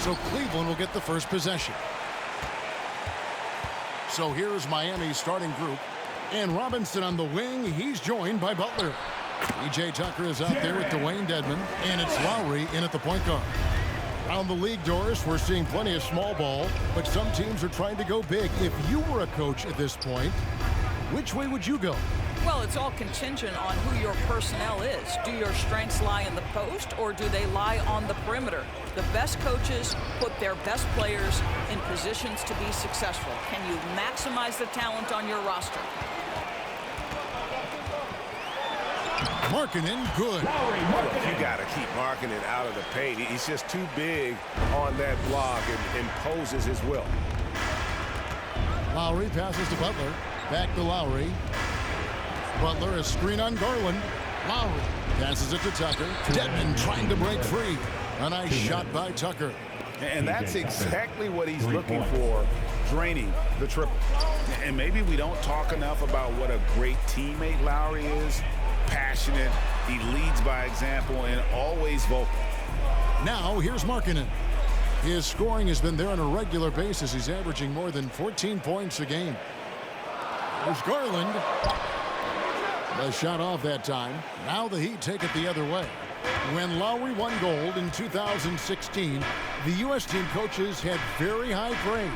So Cleveland will get the first possession. So here's Miami's starting group. And Robinson on the wing. He's joined by Butler. E.J. Tucker is out there with Dwayne Dedmon. And it's Lowry in at the point guard. Around the league, Doris, we're seeing plenty of small ball, but some teams are trying to go big. If you were a coach at this point, which way would you go? Well, it's all contingent on who your personnel is. Do your strengths lie in the post, or do they lie on the perimeter? The best coaches put their best players in positions to be successful. Can you maximize the talent on your roster? Markkanen, good. You got to keep Markkanen out of the paint. He's just too big on that block and imposes his will. Lowry passes to Butler. Back to Lowry. Butler, a screen on Garland. Lowry passes it to Tucker. Dedmon trying to break free. A nice shot by Tucker. And that's exactly what he's looking for, draining the triple. And maybe we don't talk enough about what a great teammate Lowry is. Passionate, he leads by example, and always vocal. Now here's Markkanen. His scoring has been there on a regular basis. He's averaging more than 14 points a game. There's Garland. The shot off that time. Now the Heat take it the other way. When Lowry won gold in 2016, the U.S. team coaches had very high praise.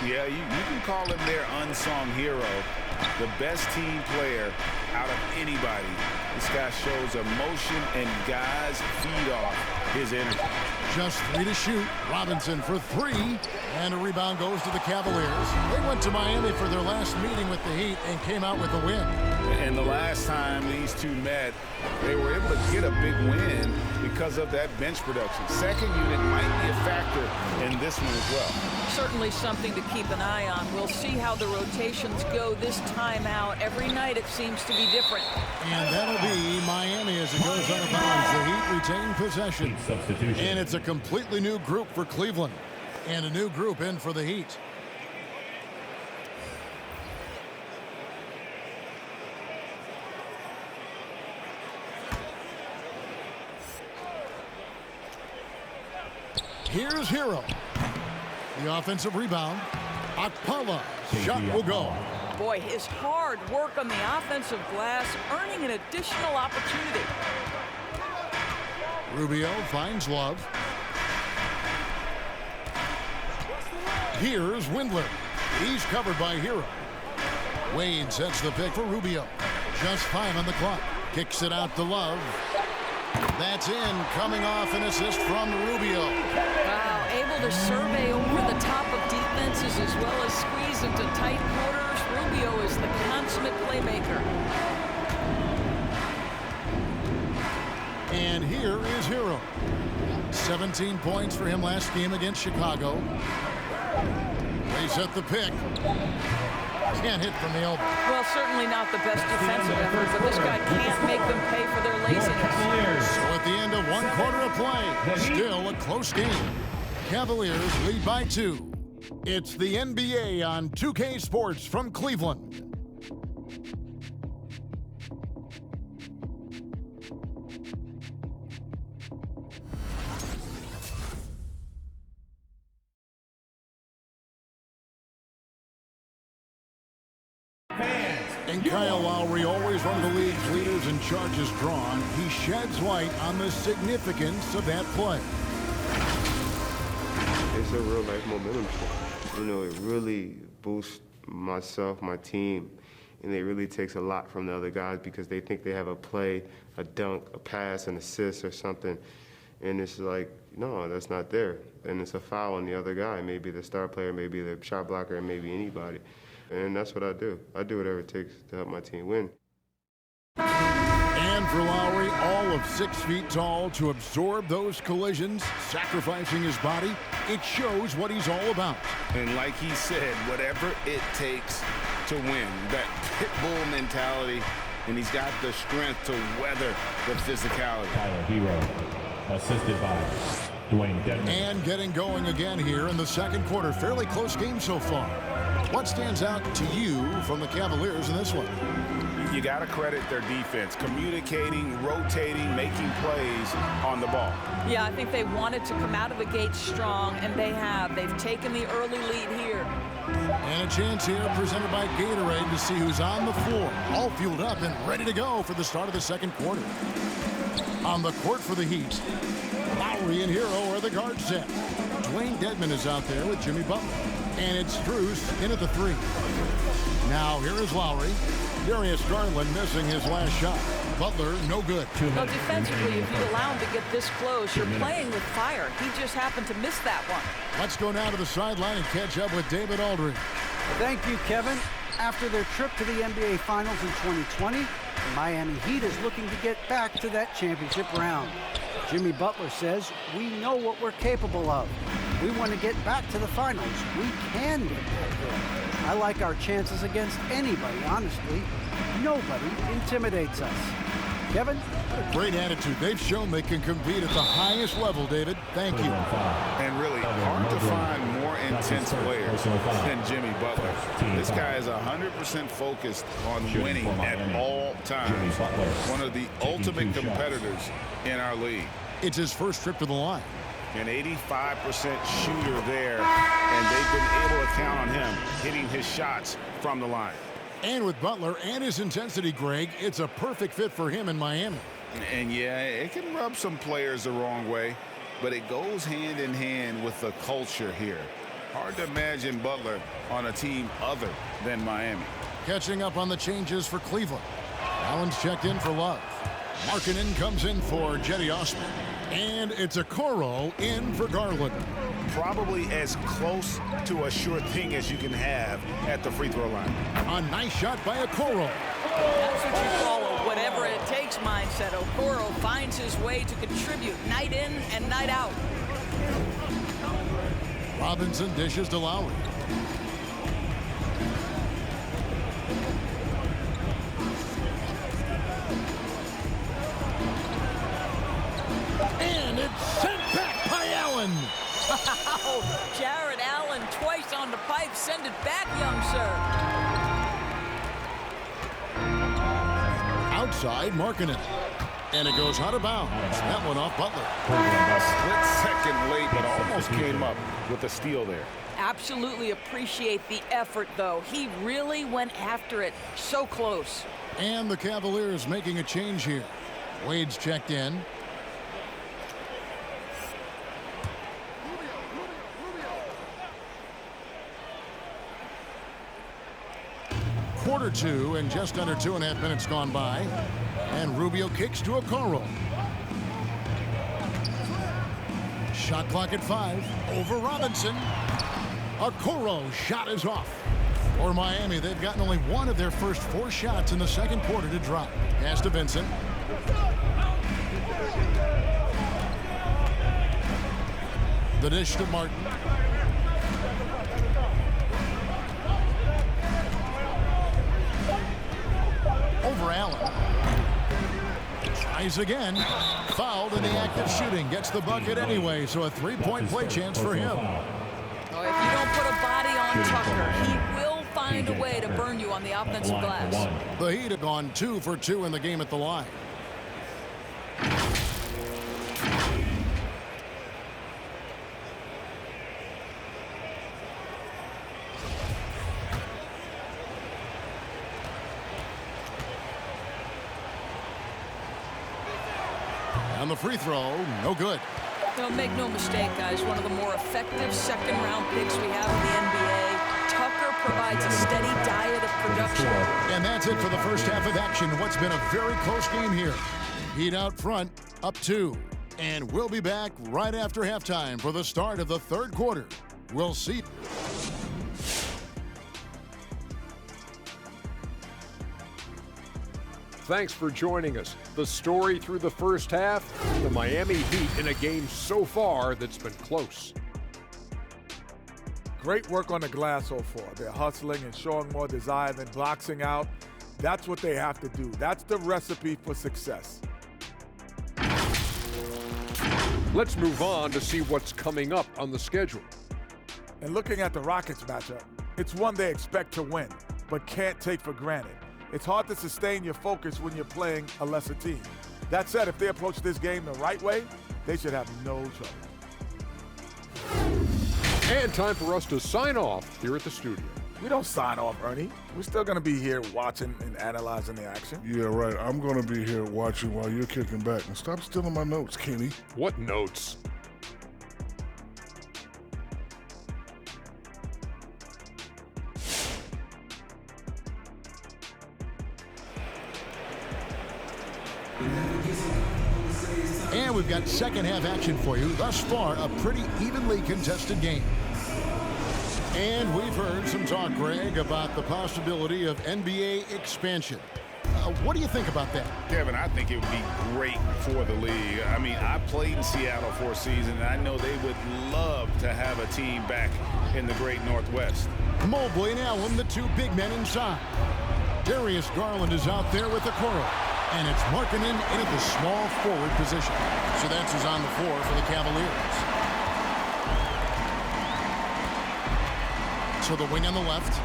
Yeah, you can call him their unsung hero. The best team player out of anybody. This guy shows emotion, and guys feed off his energy. Just 3 to shoot. Robinson for 3. And a rebound goes to the Cavaliers. They went to Miami for their last meeting with the Heat and came out with a win. And the last time these two met, they were able to get a big win because of that bench production. Second unit might be a factor in this one as well. Certainly something to keep an eye on. We'll see how the rotations go this time out. Every night it seems to be different. And that'll be Miami as it goes out of bounds. The Heat retain possession. And it's a completely new group for Cleveland. And a new group in for the Heat. Here's Hero. The offensive rebound. Akpala. Shot will go. Boy, his hard work on the offensive glass earning an additional opportunity. Rubio finds Love. Here's Windler. He's covered by Hero. Wade sets the pick for Rubio. Just 5 on the clock. Kicks it out to Love. That's in. Coming off an assist from Rubio. Wow, able to survey over the top of defenses as well as squeeze into tight quarters. Rubio is the consummate playmaker. And here is Hero. 17 points for him last game against Chicago. They set the pick. Can't hit from the elbow. Well, certainly not the best defensive effort, but this guy can't make them pay for their laziness. So at the end of 1 quarter of play, still a close game. Cavaliers lead by 2. It's the NBA on 2K Sports from Cleveland. And Kyle Lowry, always one of the league's leaders in charges drawn. He sheds light on the significance of that play. It's a real life momentum shift. You know, it really boosts myself, my team, and it really takes a lot from the other guys because they think they have a play, a dunk, a pass, an assist or something. And it's like, no, that's not there. And it's a foul on the other guy, maybe the star player, maybe the shot blocker, and maybe anybody. And that's what I do. I do whatever it takes to help my team win. And for Lowry, all of 6 feet tall, to absorb those collisions, sacrificing his body, it shows what he's all about. And like he said, whatever it takes to win, that pit bull mentality, and he's got the strength to weather the physicality. Hero, assisted by Dwayne Dedmon. And getting going again here in the second quarter. Fairly close game so far. What stands out to you from the Cavaliers in this one? You got to credit their defense, communicating, rotating, making plays on the ball. Yeah, I think they wanted to come out of the gate strong, and they have. They've taken the early lead here. And a chance here presented by Gatorade to see who's on the floor. All fueled up and ready to go for the start of the second quarter. On the court for the Heat, Lowry and Hero are the guard set. Dwayne Dedmon is out there with Jimmy Butler. And it's Strus in at the 3. Now here is Lowry. Darius Garland missing his last shot. Butler, no good. Well, defensively, if you allow him to get this close, you're playing with fire. He just happened to miss that one. Let's go now to the sideline and catch up with David Aldridge. Thank you, Kevin. After their trip to the NBA Finals in 2020, the Miami Heat is looking to get back to that championship round. Jimmy Butler says, we know what we're capable of. We want to get back to the finals. We can get back there. I like our chances against anybody, honestly. Nobody intimidates us. Kevin? Great attitude. They've shown they can compete at the highest level, David. Thank you. And really, hard to find more intense players than Jimmy Butler. This guy is 100% focused on winning at all times. One of the ultimate competitors in our league. It's his first trip to the line. An 85% shooter there, and they've been able to count on him hitting his shots from the line. And with Butler and his intensity, Greg, it's a perfect fit for him in Miami. And yeah, it can rub some players the wrong way, but it goes hand in hand with the culture here. Hard to imagine Butler on a team other than Miami. Catching up on the changes for Cleveland. Allen's checked in for Love. Markkanen comes in for Jetty Osman. And it's a Okoro in for Garland. Probably as close to a sure thing as you can have at the free throw line. A nice shot by Okoro. That's what you call a whatever it takes mindset. Okoro finds his way to contribute night in and night out. Robinson dishes to Lowry. And it's sent back by Allen. Wow, Jared Allen twice on the pipe. Send it back, young sir. Outside, Markkanen. And it goes out of bounds. That one off Butler. Split second late, but almost came up with a steal there. Absolutely appreciate the effort, though. He really went after it. So close. And the Cavaliers making a change here. Wade's checked in. Quarter 2 and just under 2.5 minutes gone by. And Rubio kicks to Okoro. Shot clock at 5. Over Robinson. Okoro shot is off. For Miami, they've gotten only one of their first 4 shots in the second quarter to drop. Pass to Vincent. The dish to Martin. Over Allen. Tries again. Fouled in the act of shooting. Gets the bucket anyway, so a 3-point play chance for him. Oh, if you don't put a body on Tucker, he will find a way to burn you on the offensive glass. The Heat have gone 2 for 2 in the game at the line. On the free throw, no good. Don't make no mistake, guys. One of the more effective second-round picks we have in the NBA. Tucker provides a steady diet of production. And that's it for the first half of action. What's been a very close game here. Heat out front, up 2. And we'll be back right after halftime for the start of the third quarter. We'll see. Thanks for joining us. The story through the first half, the Miami Heat in a game so far that's been close. Great work on the glass so far. They're hustling and showing more desire than boxing out. That's what they have to do. That's the recipe for success. Let's move on to see what's coming up on the schedule. And looking at the Rockets matchup, it's one they expect to win, but can't take for granted. It's hard to sustain your focus when you're playing a lesser team. That said, if they approach this game the right way, they should have no trouble. And time for us to sign off here at the studio. We don't sign off, Ernie. We're still going to be here watching and analyzing the action. Yeah, right. I'm going to be here watching while you're kicking back. And stop stealing my notes, Kenny. What notes? And we've got second half action for you. Thus far, a pretty evenly contested game. And we've heard some talk, Greg, about the possibility of NBA expansion. What do you think about that? Kevin, I think it would be great for the league. I mean, I played in Seattle for a season, and I know they would love to have a team back in the great Northwest. Mobley and Allen, the two big men inside. Darius Garland is out there with the Okoro. And it's Markkanen into the small forward position. So that's who's on the floor for the Cavaliers. So the wing on the left.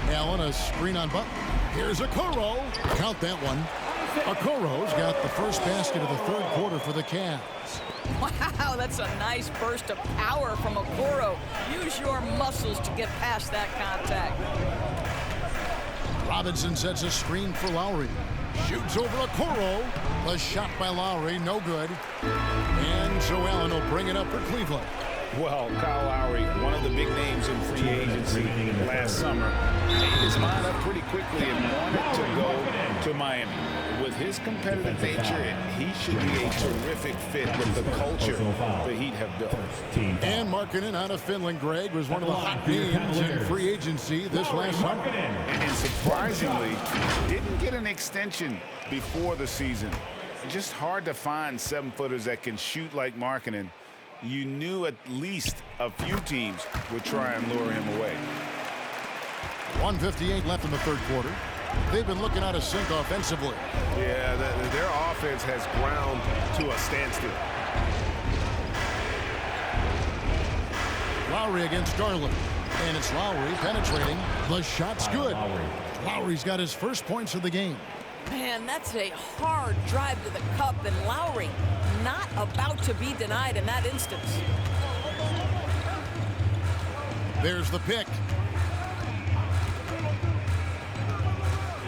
Allen, a screen on Butler. Here's Okoro. Count that one. Okoro's got the first basket of the third quarter for the Cavs. Wow, that's a nice burst of power from Okoro. Use your muscles to get past that contact. Robinson sets a screen for Lowry. Shoots over Okoro. The shot by Lowry, no good. And so Allen will bring it up for Cleveland. Well, Kyle Lowry, one of the big names in free agency last summer, made his mind up pretty quickly and wanted to go to Miami. With his competitive nature, he should be a terrific fit with the culture the Heat have built. And Markkanen out of Finland, Greg, was one of the hot names in free agency this last summer. And surprisingly, didn't get an extension before the season. Just hard to find seven-footers that can shoot like Markkanen. You knew at least a few teams would try and lure him away. 1:58 left in the third quarter. They've been looking out of sync offensively. Yeah, their offense has ground to a standstill. Lowry against Garland. And it's Lowry penetrating. The shot's good. Lowry's got his first points of the game. Man, that's a hard drive to the cup, and Lowry not about to be denied in that instance. There's the pick.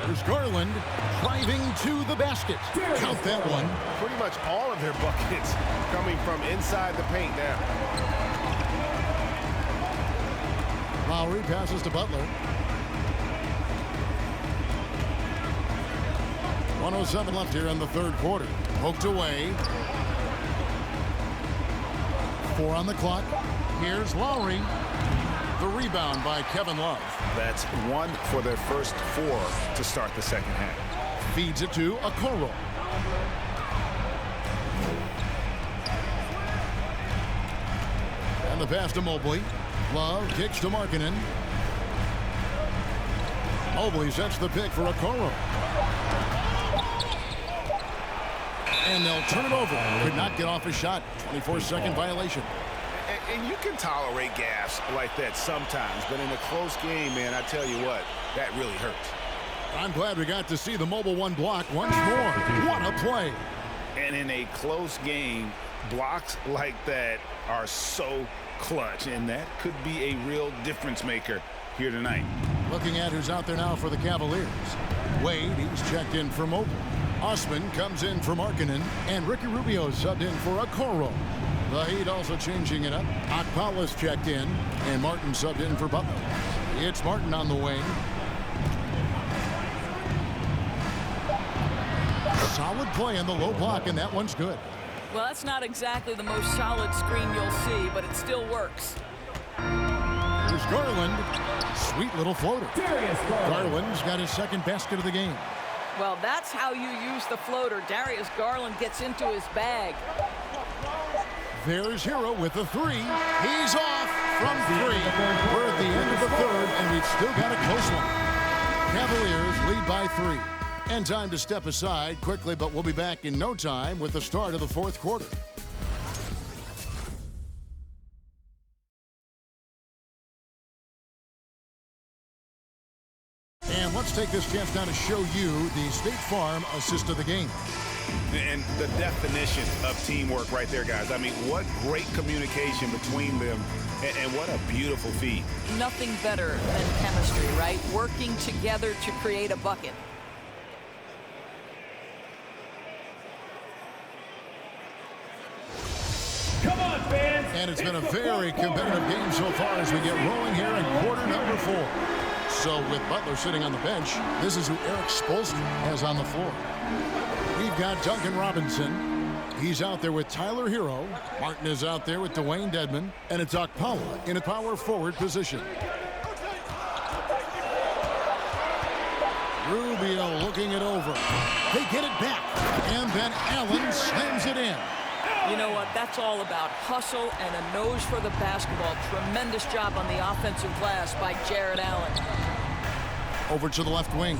There's Garland driving to the basket. Count that one. Pretty much all of their buckets coming from inside the paint now. Lowry passes to Butler. 1:07 left here in the third quarter. Poked away. 4 on the clock. Here's Lowry. The rebound by Kevin Love. That's one for their first 4 to start the second half. Feeds it to Okoro. And the pass to Mobley. Love kicks to Markkanen. Mobley sets the pick for Okoro. And they'll turn it over. Could not get off a shot. 24-second violation. And you can tolerate gas like that sometimes, but in a close game, man, I tell you what, that really hurts. I'm glad we got to see the Mobile One block once more. What a play. And in a close game, blocks like that are so clutch, and that could be a real difference maker here tonight. Looking at who's out there now for the Cavaliers. Wade, he's checked in for Mobley. Osman comes in for Markkanen, and Ricky Rubio subbed in for Okoro. The Heat also changing it up. Okpala's checked in, and Martin subbed in for Butler. It's Martin on the wing. Solid play in the low block, and that one's good. Well, that's not exactly the most solid screen you'll see, but it still works. Here's Garland. Sweet little floater. Garland's got his second basket of the game. Well, that's how you use the floater. Darius Garland gets into his bag. There's Hero with the 3. He's off from 3. We're at the end of the third, and we've still got a close one. Cavaliers lead by 3. And time to step aside quickly, but we'll be back in no time with the start of the fourth quarter. And let's let's take this chance now to show you the State Farm assist of the game. And the definition of teamwork right there, guys. I mean, what great communication between them, and what a beautiful feed. Nothing better than chemistry, right? Working together to create a bucket. Come on, fans. And it's been a very competitive game so far as we get rolling here in quarter number 4. So with Butler sitting on the bench, this is who Eric Spoelstra has on the floor. We've got Duncan Robinson. He's out there with Tyler Hero. Martin is out there with Dwayne Dedmon. And it's Okpala in a power forward position. Rubio looking it over. They get it back. And then Allen slams it in. You know what? That's all about hustle and a nose for the basketball. Tremendous job on the offensive glass by Jared Allen. Over to the left wing.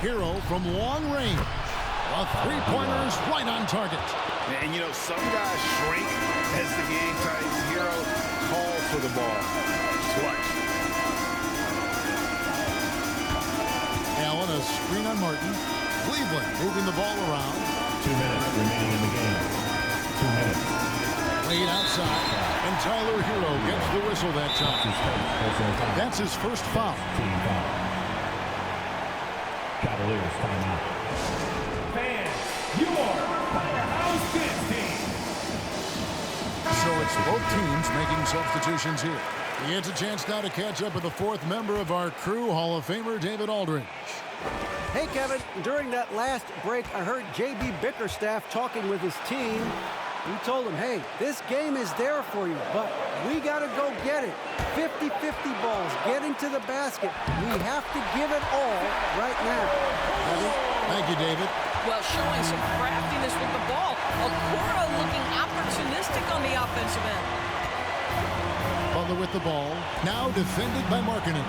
Hero from long range. A three-pointer is right on target. And, you know, some guys shrink as the game tightens. Hero calls for the ball twice. Allen, a screen on Martin. Cleveland moving the ball around. 2 minutes remaining in the game. 2 minutes. Laid outside. And Tyler Hero gets the whistle that time. That's his first foul. Team foul. Cavaliers timeout. Fans, your powerhouse dance team. So it's both teams making substitutions here. He gets a chance now to catch up with the fourth member of our crew, Hall of Famer David Aldridge. Hey, Kevin, during that last break, I heard J.B. Bickerstaff talking with his team. We told him, hey, this game is there for you, but we got to go get it. 50-50 balls, getting to the basket. We have to give it all right now. Thank you, David. Well, showing some craftiness with the ball. Okoro looking opportunistic on the offensive end. Butler with the ball. Now defended by Markkanen.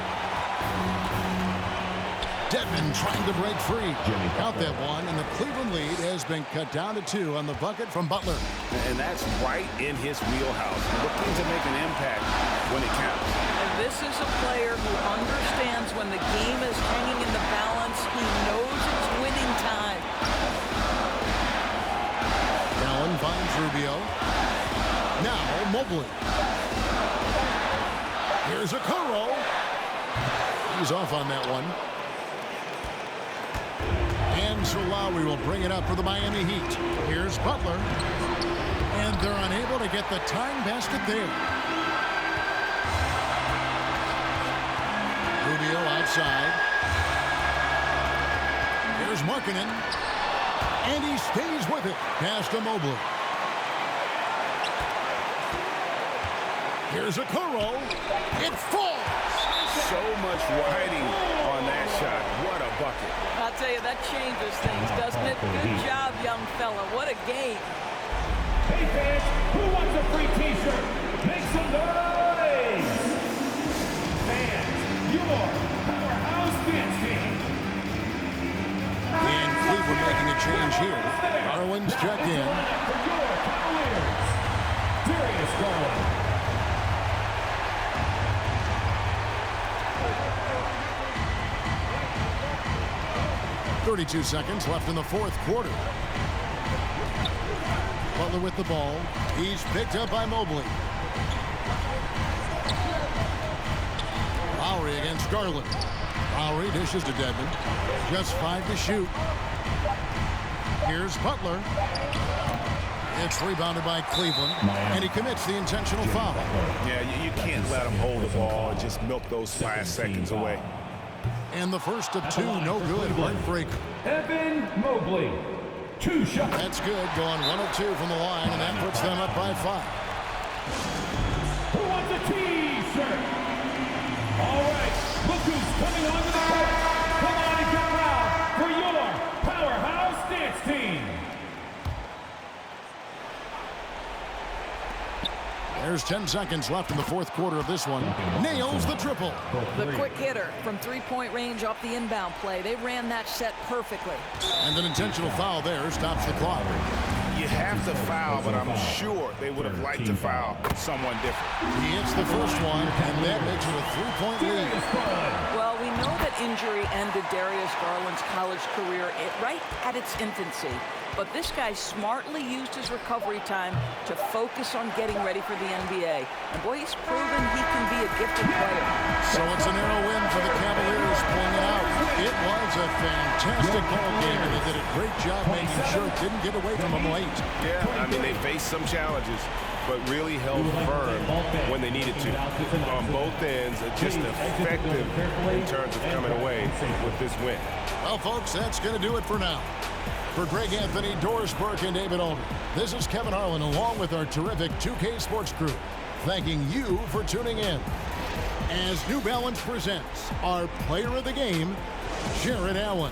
Dedmon trying to break free. Out that one, and the Cleveland lead has been cut down to 2 on the bucket from Butler. And that's right in his wheelhouse. Looking to make an impact when it counts. And this is a player who understands when the game is hanging in the balance. He knows it's winning time. Allen finds Rubio. Now Mobley. Here's Okoro. He's off on that one. And so Lowry will bring it up for the Miami Heat. Here's Butler. And they're unable to get the tying basket there. Rubio outside. Here's Markkanen. And he stays with it. Pass to Mobley. Here's Okoro. It falls. So much riding on that shot. What a bucket. I'll tell you, that changes things, doesn't it? Good job, young fella. What a game. Hey, fans, who wants a free T-shirt? Make some noise! Fans, your powerhouse dance team. And Cleveland making a change here. Garland's checked in. For your Cavaliers, Darius Garland. 32 seconds left in the fourth quarter. Butler with the ball. He's picked up by Mobley. Lowry against Garland. Lowry dishes to Dedmon. Just 5 to shoot. Here's Butler. It's rebounded by Cleveland. And he commits the intentional foul. Yeah, you can't let him hold the ball and just milk those last seconds away. And the first of 2, no good. Heartbreaker. Evan Mobley, 2 shots. That's good. Going 1 of 2 from the line, and that puts them up by 5. Who wants a T-shirt? All right, look who's coming onto the court. Come on and get loud for your powerhouse dance team. There's 10 seconds left in the fourth quarter of this one. Nails the triple. The quick hitter from three-point range off the inbound play. They ran that set perfectly. And an intentional foul there stops the clock. You have to foul, but I'm sure they would have liked to foul someone different. He hits the first one, and that makes it a 3-point lead. Well, we know that injury ended Darius Garland's college career right at its infancy. But this guy smartly used his recovery time to focus on getting ready for the NBA. And boy, he's proven he can be a gifted player. So it's a narrow win for the Cavaliers pulling it out. It was a fantastic ball game, and they did a great job making sure it didn't get away from them late. Yeah, I mean, they faced some challenges, but really held firm when they needed to. On both ends, just effective in terms of coming away with this win. Well, folks, that's going to do it for now. For Greg Anthony, Doris Burke, and David Aldridge, this is Kevin Harlan along with our terrific 2K Sports crew, thanking you for tuning in. As New Balance presents our player of the game, Jared Allen.